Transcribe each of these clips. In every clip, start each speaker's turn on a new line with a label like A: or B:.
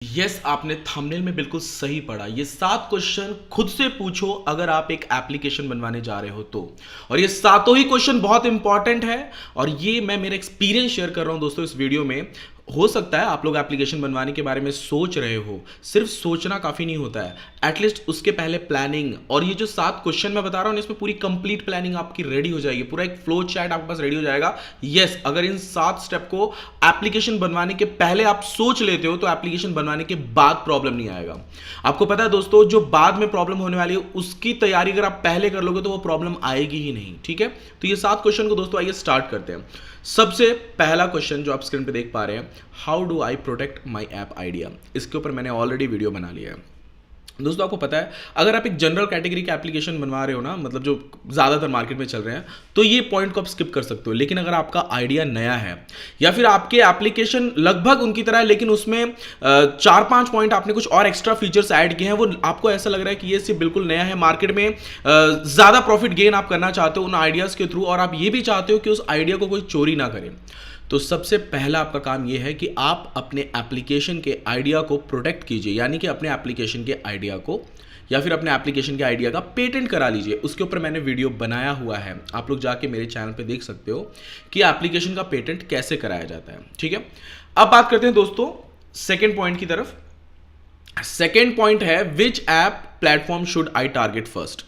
A: Yes आपने thumbnail में बिल्कुल सही पढ़ा। ये 7 क्वेश्चन खुद से पूछो अगर आप एक एप्लीकेशन बनवाने जा रहे हो तो। और ये सातों ही क्वेश्चन बहुत इंपॉर्टेंट है और ये मैं मेरा एक्सपीरियंस शेयर कर रहा हूं दोस्तों इस वीडियो में। हो सकता है आप लोग एप्लीकेशन बनवाने के बारे में सोच रहे हो, सिर्फ सोचना काफी नहीं होता है, एटलीस्ट उसके पहले प्लानिंग। और ये जो 7 क्वेश्चन मैं बता रहा हूं इसमें पूरी कंप्लीट प्लानिंग आपकी रेडी हो जाएगी, पूरा एक फ्लो चार्ट आपके पास रेडी हो जाएगा। यस अगर इन 7 स्टेप को एप्लीकेशन बनवाने के पहले आप सोच लेते हो तो एप्लीकेशन बनवाने के बाद प्रॉब्लम नहीं आएगा। आपको पता है दोस्तों जो बाद में प्रॉब्लम होने वाली है उसकी तैयारी अगर आप पहले कर लोगे तो वो प्रॉब्लम आएगी ही नहीं। ठीक है, तो ये 7 क्वेश्चन को दोस्तों आइए स्टार्ट करते हैं। सबसे पहला क्वेश्चन जो आप स्क्रीन पे देख पा रहे हैं, how do I protect my app idea. इसके ऊपर मैंने ऑलरेडी वीडियो बना लिया है। दोस्तों आपको पता है अगर आप एक जनरल कैटेगरी के एप्लीकेशन बनवा रहे हो ना, मतलब जो ज़्यादातर मार्केट में चल रहे हैं, तो ये पॉइंट को आप स्किप कर सकते हो। लेकिन अगर आपका आइडिया नया है या फिर आपके एप्लीकेशन लगभग उनकी तरह है लेकिन उसमें 4-5 पॉइंट आपने कुछ और एक्स्ट्रा फीचर्स ऐड किए हैं, वो आपको ऐसा लग रहा है कि ये सिर्फ बिल्कुल नया है, मार्केट में ज़्यादा प्रॉफिट गेन आप करना चाहते हो उन आइडियाज़ के थ्रू, और आप ये भी चाहते हो कि उस आइडिया को कोई चोरी ना करे, तो सबसे पहला आपका काम यह है कि आप अपने एप्लीकेशन के आइडिया को प्रोटेक्ट कीजिए। यानी कि अपने एप्लीकेशन के आइडिया को या फिर अपने एप्लीकेशन के आइडिया का पेटेंट करा लीजिए। उसके ऊपर मैंने वीडियो बनाया हुआ है, आप लोग जाके मेरे चैनल पे देख सकते हो कि एप्लीकेशन का पेटेंट कैसे कराया जाता है। ठीक है, अब बात करते हैं दोस्तों सेकेंड पॉइंट की तरफ। सेकेंड पॉइंट है विच app platform should I target first.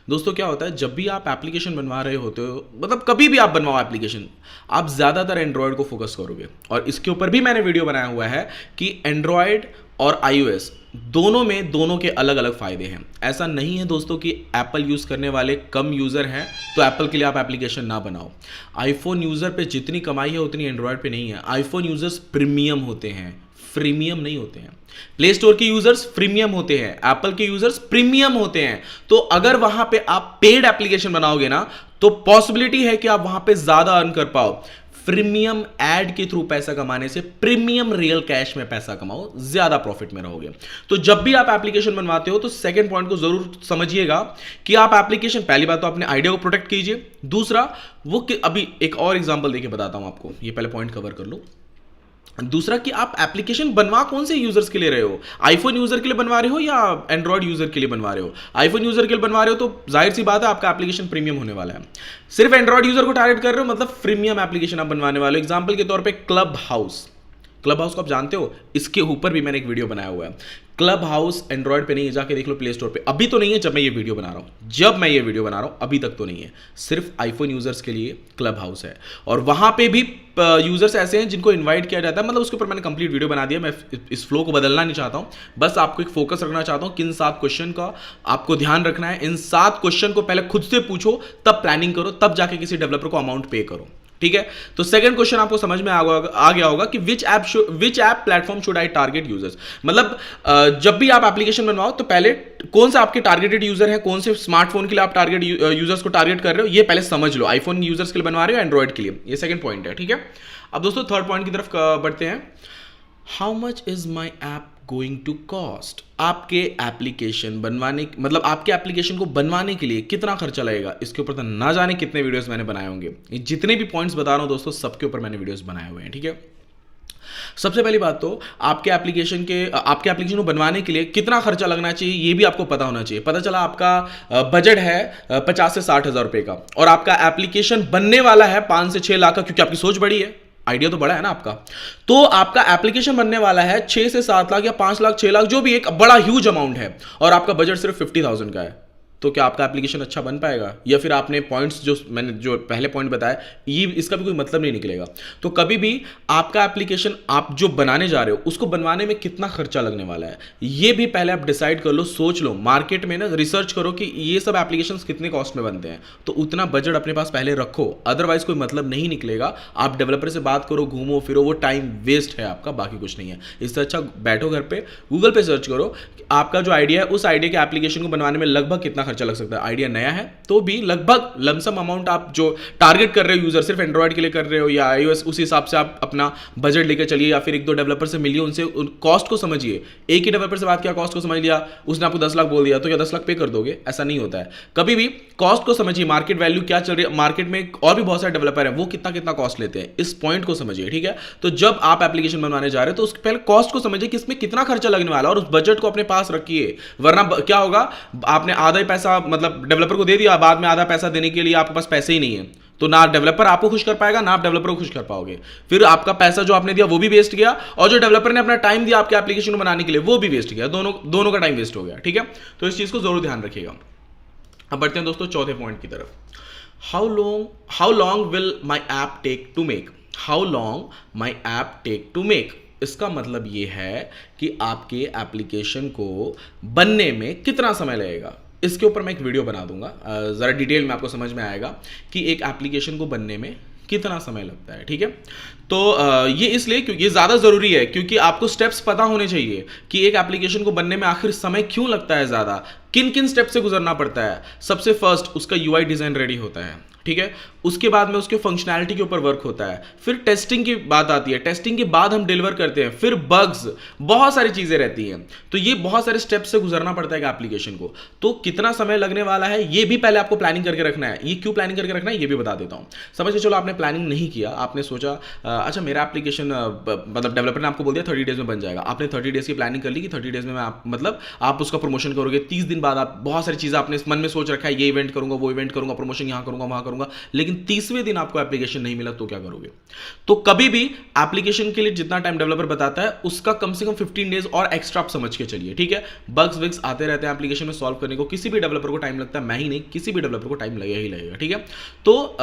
A: दोस्तों क्या होता है जब भी आप एप्लीकेशन बनवा रहे होते हो, मतलब कभी भी आप बनवाओ एप्लीकेशन, आप ज़्यादातर एंड्रॉयड को फोकस करोगे। और इसके ऊपर भी मैंने वीडियो बनाया हुआ है कि एंड्रॉयड और iOS दोनों के अलग अलग फ़ायदे हैं। ऐसा नहीं है दोस्तों कि एप्पल यूज़ करने वाले कम यूज़र हैं तो एप्पल के लिए आप एप्लीकेशन ना बनाओ। आईफोन यूज़र पे जितनी कमाई है उतनी एंड्रॉयड पे नहीं है। आईफोन यूज़र्स प्रीमियम होते हैं, फ्रीमियम नहीं होते हैं। प्ले स्टोर के यूजर्स प्रीमियम होते हैं, एप्पल के यूजर्स प्रीमियम होते हैं। तो अगर वहां पे आप पेड एप्लीकेशन बनाओगे ना तो पॉसिबिलिटी है कि आप वहां पे ज्यादा अर्न कर पाओ। प्रीमियम एड के थ्रू पैसा कमाने से प्रीमियम रियल कैश में पैसा कमाओ, ज्यादा प्रॉफिट में रहोगे। तो जब भी आप एप्लीकेशन बनवाते हो तो सेकंड पॉइंट को जरूर समझिएगा कि आप एप्लीकेशन, पहली बात तो अपने आइडिया को प्रोटेक्ट कीजिए, दूसरा वो अभी एक और एग्जांपल देके बताता हूं आपको, ये पहले पॉइंट कवर कर लो। दूसरा कि आप एप्लीकेशन बनवा कौन से यूजर्स के लिए रहे हो, आईफोन यूजर के लिए बनवा रहे हो या एंड्रॉयड यूजर के लिए बनवा रहे हो। आईफोन यूजर के लिए बनवा रहे हो तो जाहिर सी बात है आपका एप्लीकेशन प्रीमियम होने वाला है। सिर्फ एंड्रॉयड यूजर को टारगेट कर रहे हो मतलब प्रीमियम एप्लीकेशन आप बनवाने वाले हो। एग्जांपल के तौर पे क्लब हाउस को आप जानते हो, इसके ऊपर भी मैंने एक वीडियो बनाया हुआ है। क्लब हाउस एंड्रॉयड पे नहीं है, जाके देख लो प्ले स्टोर पे। अभी तो नहीं है जब मैं ये वीडियो बना रहा हूं, अभी तक तो नहीं है। सिर्फ आईफोन यूजर्स के लिए क्लब हाउस है और वहां पे भी यूजर्स ऐसे हैं जिनको इनवाइट किया जाता है। मतलब उसके ऊपर मैंने कंप्लीट वीडियो बना दिया। मैं इस फ्लो को बदलना नहीं चाहता हूं, बस आपको एक फोकस रखना चाहता हूं कि इन 7 क्वेश्चन का आपको ध्यान रखना है। इन 7 क्वेश्चन को पहले खुद से पूछो, तब प्लानिंग करो, तब जाके किसी डेवलपर को अमाउंट पे करो। ठीक है, तो सेकंड क्वेश्चन आपको समझ में आ गया होगा कि विच app platform should I target users. मतलब जब भी आप एप्लीकेशन बनवाओ तो पहले कौन सा आपके टारगेटेड यूजर है, कौन से स्मार्टफोन के लिए आप टारगेट यूजर्स को टारगेट कर रहे हो, ये पहले समझ लो। आईफोन यूजर्स के लिए बनवा रहे हो, एंड्रॉयड के लिए, ये सेकंड पॉइंट है। ठीक है, अब दोस्तों थर्ड पॉइंट की तरफ बढ़ते हैं। How much is my app going to cost. आपके एप्लीकेशन बनवाने, मतलब आपके एप्लीकेशन को बनवाने के लिए कितना खर्चा लगेगा, इसके ऊपर तो ना जाने कितने वीडियोस मैंने बनाए होंगे। ये जितने भी पॉइंट्स बता रहा हूं दोस्तों सबके ऊपर मैंने वीडियोस बनाए हुए हैं। ठीक है, सबसे पहली बात तो आपके एप्लीकेशन को बनवाने के लिए कितना खर्चा लगना चाहिए ये भी आपको पता होना चाहिए। पता चला आपका बजट है 50 से 60 हज़ार रुपए का और आपका एप्लीकेशन बनने वाला है 5 से 6 लाख का, क्योंकि आपकी सोच बड़ी है, आइडिया तो बड़ा है ना आपका। तो आपका एप्लीकेशन बनने वाला है 6 से 7 लाख या 5 लाख 6 लाख, जो भी एक बड़ा ह्यूज अमाउंट है, और आपका बजट सिर्फ 50,000 का है। तो क्या आपका एप्लीकेशन अच्छा बन पाएगा, या फिर आपने पॉइंट्स जो मैंने जो पहले पॉइंट बताया ये इसका भी कोई मतलब नहीं निकलेगा। तो कभी भी आपका एप्लीकेशन आप जो बनाने जा रहे हो उसको बनवाने में कितना खर्चा लगने वाला है ये भी पहले आप डिसाइड कर लो, सोच लो। मार्केट में ना रिसर्च करो कि ये सब एप्लीकेशंस कितने कॉस्ट में बनते हैं, तो उतना बजट अपने पास पहले रखो, अदरवाइज कोई मतलब नहीं निकलेगा। आप डेवलपर से बात करो, घूमो फिरो, वो टाइम वेस्ट है आपका, बाकी कुछ नहीं है। इससे अच्छा बैठो घर पे, गूगल पे सर्च करो आपका जो आइडिया है उस आइडिया के एप्लीकेशन को बनवाने में लगभग कितना खर्चा लग सकता है। आइडिया नया है तो भी लगभग लमसम अमाउंट आप जो टारगेट कर रहे हो यूजर, सिर्फ एंड्रॉइड के लिए कर रहे हो या iOS, उस हिसाब से आप अपना बजट लेकर चलिए, या फिर एक दो डेवलपर से मिलिए, उनसे कॉस्ट को समझिए। एक ही डेवलपर से बात किया, कॉस्ट को समझ लिया, उसने आपको 10 लाख बोल दिया तो क्या 10 लाख पे कर दोगे? ऐसा नहीं होता है। कभी भी कॉस्ट को समझिए, मार्केट वैल्यू क्या चल रही है, मार्केट में और भी बहुत सारे डेवलपर हैं, वो कितना कितना कॉस्ट लेते हैं, इस पॉइंट को समझिए, ठीक है। तो जब आप एप्लीकेशन बनवाने जा रहे हो तो उसके पहले कॉस्ट को समझिए कि इसमें कितना खर्चा लगने वाला है, और उस बजट को अपने पास रखिए। वरना क्या होगा, आपने आधा ही पैसा मतलब डेवलपर को दे दिया, बाद में आधा पैसा देने के लिए आपके पास पैसे ही नहीं है, तो ना डेवलपर आपको खुश कर पाएगा, ना आप डेवलपर को खुश कर पाओगे। फिर आपका पैसा जो आपने दिया वो भी वेस्ट गया, और जो डेवलपर ने अपना टाइम दिया आपके एप्लीकेशन को बनाने के लिए वो भी वेस्ट गया, दोनों का टाइम वेस्ट हो गया, ठीक है। तो इस चीज को जरूर ध्यान रखिएगा। अब बढ़ते हैं दोस्तों चौथे पॉइंट की तरफ। How long will my app take to make? How long my app take to make, इसका मतलब ये है कि आपके एप्लीकेशन को बनने में कितना समय लगेगा। इसके ऊपर मैं एक वीडियो बना दूंगा, ज़रा डिटेल में आपको समझ में आएगा कि एक एप्लीकेशन को बनने में कितना समय लगता है, ठीक है। तो ये इसलिए क्योंकि ये ज़्यादा ज़रूरी है, क्योंकि आपको स्टेप्स पता होने चाहिए कि एक एप्लीकेशन को बनने में आखिर समय क्यों लगता है ज़्यादा, किन किन स्टेप से गुजरना पड़ता है। सबसे फर्स्ट उसका यूआई डिज़ाइन रेडी होता है, ठीक है। उसके बाद में उसके फंक्शनैलिटी के ऊपर वर्क होता है, फिर टेस्टिंग की बात आती है, टेस्टिंग के बाद हम डिलीवर करते हैं, फिर बग्स, बहुत सारी चीज़ें रहती हैं। तो ये बहुत सारे स्टेप्स से गुजरना पड़ता है एप्लीकेशन को। तो कितना समय लगने वाला है ये भी पहले आपको प्लानिंग करके रखना है। ये क्यों प्लानिंग करके रखना है ये भी बता देता हूँ। समझ के चलो आपने प्लानिंग नहीं किया, आपने सोचा अच्छा मेरा एप्लीकेशन मतलब डेवलपर ने आपको बोल दिया 30 डेज में बन जाएगा, आपने 30 डेज की प्लानिंग कर ली कि 30 डेज में आप उसका प्रमोशन करोगे। 30 दिन बाद आप बहुत सारी चीज़ें आपने मन में सोच रखा है, ये इवेंट करूंगा, वो इवेंट करूंगा, प्रमोशन यहाँ करूंगा, वहाँ करूंगा, लेकिन 30वें दिन आपको एप्लीकेशन नहीं मिला तो क्या करोगे? तो कभी भी एप्लीकेशन के लिए जितना टाइम डेवलपर बताता है उसका कम से कम 15 डेज और एक्स्ट्रा आप समझ के चलिए, ठीक है। बग्स विग्स आते रहते हैं एप्लीकेशन में सॉल्व करने को, किसी भी डेवलपर को टाइम लगता है, मैं ही नहीं, किसी भी डेवलपर को टाइम लगेगा ही लगेगा, ठीक है। तो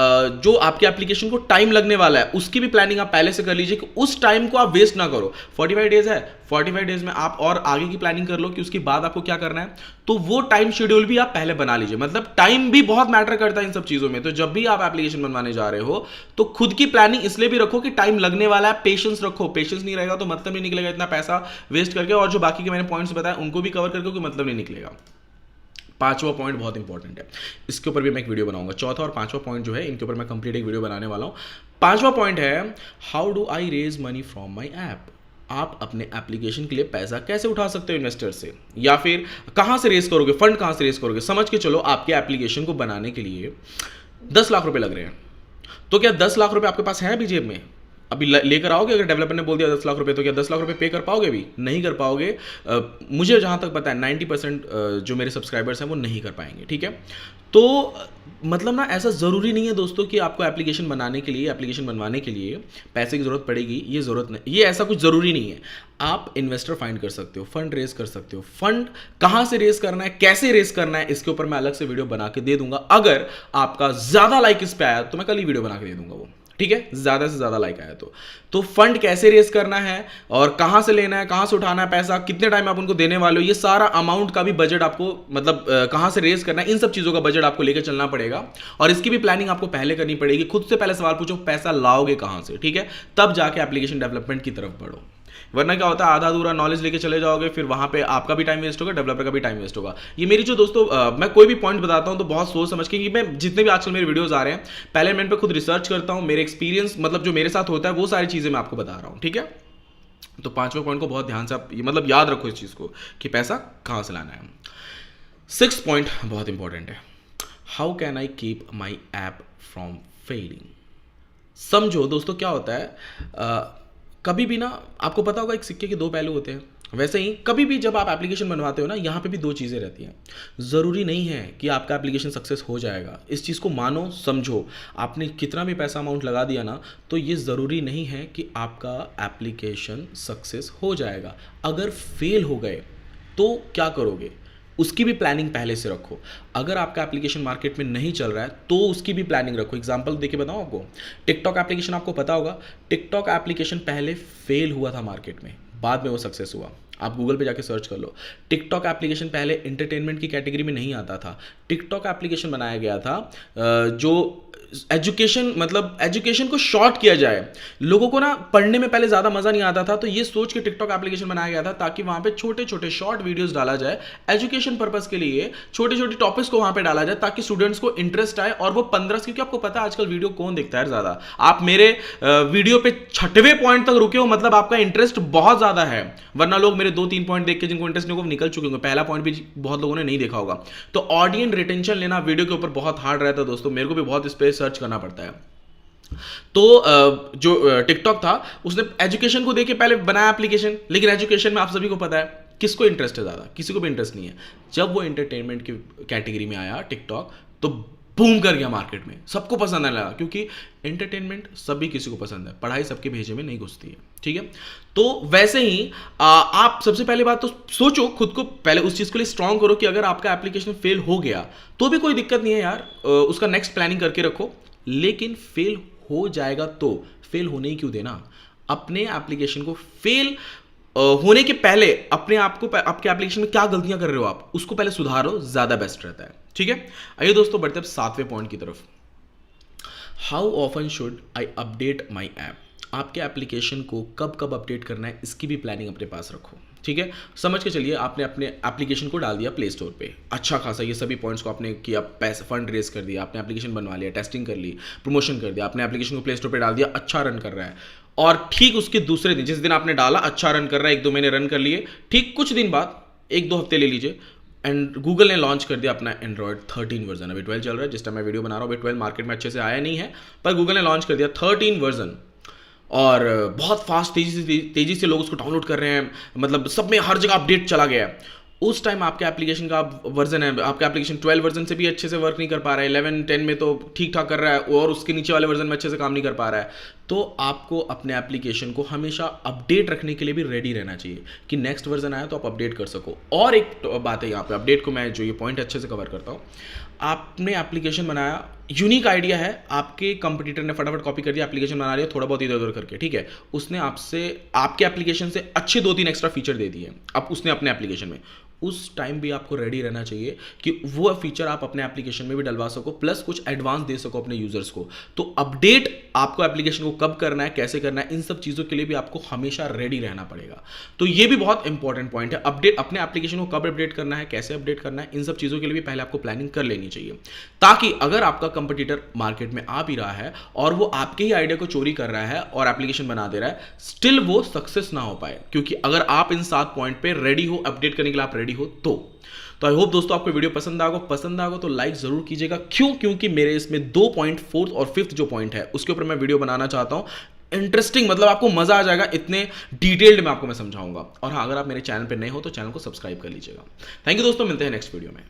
A: जो आपके एप्लीकेशन को टाइम लगने वाला है उसकी भी प्लानिंग आप पहले से कर लीजिए कि उस टाइम को आप वेस्ट ना करो। 45 डेज है, 45 डेज में आप और आगे की प्लानिंग कर लो कि उसके बाद आपको क्या करना है, तो वो टाइम शेड्यूल भी आप पहले बना लीजिए। मतलब टाइम भी बहुत मैटर करता है इन सब चीजों में। तो जब भी आप एप्लीकेशन बनवाने जा रहे हो तो खुद की प्लानिंग इसलिए भी रखो कि टाइम लगने वाला है, पेशेंस रखो। पेशेंस नहीं रहेगा तो मतलब नहीं निकलेगा इतना पैसा वेस्ट करके, और जो बाकी के मैंने पॉइंट्स बताए उनको भी कवर करके, कोई मतलब नहीं निकलेगा। पांचवा पॉइंट बहुत इंपॉर्टेंट है, इसके ऊपर भी मैं एक वीडियो बनाऊंगा। चौथा और पांचवा पॉइंट जो है इनके ऊपर मैं कंप्लीट एक वीडियो बनाने वाला हूं। पांचवा पॉइंट है how do I raise money from my app. आप अपने एप्लीकेशन के लिए पैसा कैसे उठा सकते हो इन्वेस्टर से, या फिर कहां से रेस करोगे, फंड कहां से रेस करोगे। समझ के चलो आपके एप्लीकेशन को बनाने के लिए 10 लाख रुपए लग रहे हैं, तो क्या 10 लाख रुपए आपके पास है अभी जेब में? अभी लेकर आओगे? अगर डेवलपर ने बोल दिया 10 लाख रुपए, तो क्या 10 लाख रुपए पे कर पाओगे? भी नहीं कर पाओगे। मुझे जहां तक पता है 90% जो मेरे सब्सक्राइबर्स हैं वो नहीं कर पाएंगे, ठीक है। तो मतलब ना ऐसा ज़रूरी नहीं है दोस्तों कि आपको एप्लीकेशन बनाने के लिए, एप्लीकेशन बनवाने के लिए पैसे की ज़रूरत पड़ेगी, ये ज़रूरत नहीं, ये ऐसा कुछ ज़रूरी नहीं है। आप इन्वेस्टर फाइंड कर सकते हो, फंड रेस कर सकते हो। फंड कहाँ से रेस करना है, कैसे रेस करना है, इसके ऊपर मैं अलग से वीडियो बना के दे दूंगा। अगर आपका ज़्यादा लाइक इस पर आया तो मैं कल ही वीडियो बना के दे दूंगा वो, ठीक है। ज़्यादा से ज़्यादा लाइक आया तो फंड कैसे रेस करना है और कहाँ से लेना है, कहाँ से उठाना है पैसा, कितने टाइम आप उनको देने वाले हो, ये सारा अमाउंट का भी बजट आपको मतलब कहाँ से रेस करना है, इन सब चीज़ों का बजट आपको लेकर चलना पड़ेगा। और इसकी भी प्लानिंग आपको पहले करनी पड़ेगी। खुद से पहले सवाल पूछो पैसा लाओगे कहाँ से, ठीक है। तब जाके एप्लीकेशन डेवलपमेंट की तरफ बढ़ो। वरना क्या होता है, आधा अधूरा नॉलेज लेके चले जाओगे, फिर वहां पे आपका भी टाइम वेस्ट होगा, डेवलपर का भी टाइम वेस्ट होगा। ये मेरी जो दोस्तों मैं कोई भी पॉइंट बताता हूं तो बहुत सोच समझ के, मैं जितने भी आजकल मेरे वीडियोस आ रहे हैं पहले मैं इन पे खुद रिसर्च करता हूं, मेरे एक्सपीरियंस मतलब जो मेरे साथ होता है वो सारी चीजें मैं आपको बता रहा हूं, ठीक है। तो पांचवें पॉइंट को बहुत ध्यान से आप मतलब याद रखो इस चीज को कि पैसा कहां से लाना है। 6th पॉइंट बहुत इंपॉर्टेंट है, how can I keep my app from failing. समझो दोस्तों क्या होता है, कभी भी ना आपको पता होगा एक सिक्के के दो पहलू होते हैं, वैसे ही कभी भी जब आप एप्लीकेशन बनवाते हो ना, यहाँ पे भी दो चीज़ें रहती हैं। ज़रूरी नहीं है कि आपका एप्लीकेशन सक्सेस हो जाएगा, इस चीज़ को मानो समझो। आपने कितना भी पैसा अमाउंट लगा दिया ना, तो ये ज़रूरी नहीं है कि आपका एप्लीकेशन सक्सेस हो जाएगा। अगर फेल हो गए तो क्या करोगे, उसकी भी प्लानिंग पहले से रखो। अगर आपका एप्लीकेशन मार्केट में नहीं चल रहा है तो उसकी भी प्लानिंग रखो। एग्जांपल देके बताऊं आपको, टिकटॉक एप्लीकेशन आपको पता होगा, टिकटॉक एप्लीकेशन पहले फेल हुआ था मार्केट में, बाद में वो सक्सेस हुआ। आप गूगल पे जाके सर्च कर लो। टिकटॉक एप्लीकेशन पहले एंटरटेनमेंट की कैटेगरी में नहीं आता था, टिकटॉक एप्लीकेशन बनाया गया था जो एजुकेशन मतलब एजुकेशन को शॉर्ट किया जाए। लोगों को ना पढ़ने में पहले ज़्यादा मज़ा नहीं आता था, तो ये सोच के टिकटॉक एप्लीकेशन बनाया गया था ताकि वहाँ पे छोटे छोटे शॉर्ट वीडियोस डाला जाए एजुकेशन पर्पस के लिए, छोटे छोटे टॉपिक्स को वहाँ पे डाला जाए ताकि स्टूडेंट्स को इंटरेस्ट आए। और वो 15, क्योंकि आपको पता है आजकल वीडियो कौन देखता है ज़्यादा। आप मेरे वीडियो पे 6वें पॉइंट तक रुके हो, मतलब आपका इंटरेस्ट बहुत ज़्यादा है, वरना लोग मेरे 2-3 पॉइंट देख के जिनको इंटरेस्ट नहीं होगा निकल चुके होंगे, पहला पॉइंट भी बहुत लोगों ने नहीं देखा होगा। तो ऑडियंस रिटेंशन लेना वीडियो के ऊपर बहुत हार्ड रहता है दोस्तों, मेरे को भी बहुत इस पर सर्च करना पड़ता है। तो जो टिकटॉक था उसने एजुकेशन को देके पहले बनाया एप्लीकेशन, लेकिन एजुकेशन में आप सभी को पता है किसको इंटरेस्ट है ज़्यादा, किसी को भी इंटरेस्ट नहीं है। जब वो एंटरटेनमेंट की कैटेगरी में आया टिकटॉक, तो बूम कर गया मार्केट में, सबको पसंद आने लगा, क्योंकि एंटरटेनमेंट सभी किसी को पसंद है, पढ़ाई सबके भेजे में नहीं घुसती है, ठीक है। तो वैसे ही आप सबसे पहले बात तो सोचो, खुद को पहले उस चीज़ के लिए स्ट्रांग करो कि अगर आपका एप्लीकेशन फेल हो गया तो भी कोई दिक्कत नहीं है यार, उसका नेक्स्ट प्लानिंग करके रखो। लेकिन फेल हो जाएगा तो फेल होने ही क्यों देना। अपने एप्लीकेशन को फेल होने के पहले अपने आप को, आपके एप्लीकेशन में क्या गलतियां कर रहे हो आप, उसको पहले सुधारो, ज्यादा बेस्ट रहता है, ठीक है। आइए दोस्तों बढ़ते हैं 7वें पॉइंट की तरफ। How often should I update my app. आपके एप्लीकेशन को कब कब अपडेट करना है, इसकी भी प्लानिंग अपने पास रखो, ठीक है। समझ के चलिए, आपने अपने एप्लीकेशन को डाल दिया प्ले स्टोर पे, अच्छा खासा ये सभी पॉइंट्स को आपने किया, पैसे फंड रेज कर दिया, आपने एप्लीकेशन बनवा लिया, टेस्टिंग कर ली, प्रमोशन कर दिया, आपने एप्लीकेशन को प्ले स्टोर पे डाल दिया, अच्छा रन कर रहा है। और ठीक उसके दूसरे दिन, जिस दिन आपने डाला अच्छा रन कर रहा है, 1-2 महीने रन कर लिए, ठीक कुछ दिन बाद, 1-2 हफ्ते ले लीजिए, एंड गूगल ने लॉन्च कर दिया अपना एंड्रॉयड 13 वर्जन। अभी 12 चल रहा है जिस टाइम मैं वीडियो बना रहा हूँ, अभी 12 मार्केट में अच्छे से आया नहीं है, पर गूगल ने लॉन्च कर दिया 13 वर्जन, और बहुत फास्ट तेजी से लोग उसको डाउनलोड कर रहे हैं, मतलब सब में हर जगह अपडेट चला गया है। उस टाइम आपके एप्लीकेशन का वर्जन है, आपका एप्लीकेशन 12 वर्जन से भी अच्छे से वर्क नहीं कर पा रहा है, 11-10 में तो ठीक ठाक कर रहा है, और उसके नीचे वाले वर्जन में अच्छे से काम नहीं कर पा रहा है। तो आपको अपने एप्लीकेशन को हमेशा अपडेट रखने के लिए भी रेडी रहना चाहिए कि नेक्स्ट वर्जन आया तो आप अपडेट कर सको। और एक बात है यहाँ पे अपडेट को, मैं जो ये पॉइंट अच्छे से कवर करता हूँ, आपने एप्लीकेशन बनाया, यूनिक आइडिया है, आपके कंपटीटर ने फटाफट कॉपी कर दिया, एप्लीकेशन बना लिया थोड़ा बहुत इधर उधर करके, ठीक है, उसने आपसे आपके एप्लीकेशन से अच्छे 2-3 एक्स्ट्रा फीचर दे दिए अब उसने अपने एप्लीकेशन में। उस टाइम भी आपको रेडी रहना चाहिए कि वो फीचर आप अपने एप्लीकेशन में भी डलवा सको, प्लस कुछ एडवांस दे सको अपने यूजर्स को। तो अपडेट आपको एप्लीकेशन को कब करना है, कैसे करना है, इन सब चीज़ों के लिए भी आपको हमेशा रेडी रहना पड़ेगा। तो ये भी बहुत इंपॉर्टेंट पॉइंट है, अपडेट अपने एप्लीकेशन को कब अपडेट करना है, कैसे अपडेट करना है, इन सब चीज़ों के लिए भी पहले आपको प्लानिंग कर लेनी चाहिए, ताकि अगर आपका कंपटीटर मार्केट में आ भी रहा है और वो आपके ही आइडिया को चोरी कर रहा है और एप्लीकेशन बना दे रहा है, स्टिल वो सक्सेस ना हो पाए। क्योंकि अगर आप इन 7 पॉइंट पे रेडी हो, अपडेट करने के लिए आप रेडी हो, तो आई होप दोस्तों आपको वीडियो पसंद आएगा तो लाइक जरूर कीजिएगा। क्यों? क्योंकि मेरे इसमें 2 पॉइंट, 4th और 5th जो पॉइंट है उसके ऊपर मैं वीडियो बनाना चाहता हूं, इंटरेस्टिंग, मतलब आपको मजा आ जाएगा, इतने डिटेल्ड में आपको मैं समझाऊंगा। और हाँ, अगर आप मेरे चैनल पे नए हो तो चैनल को सब्सक्राइब कर लीजिएगा। थैंक यू दोस्तों, मिलते हैं नेक्स्ट वीडियो में।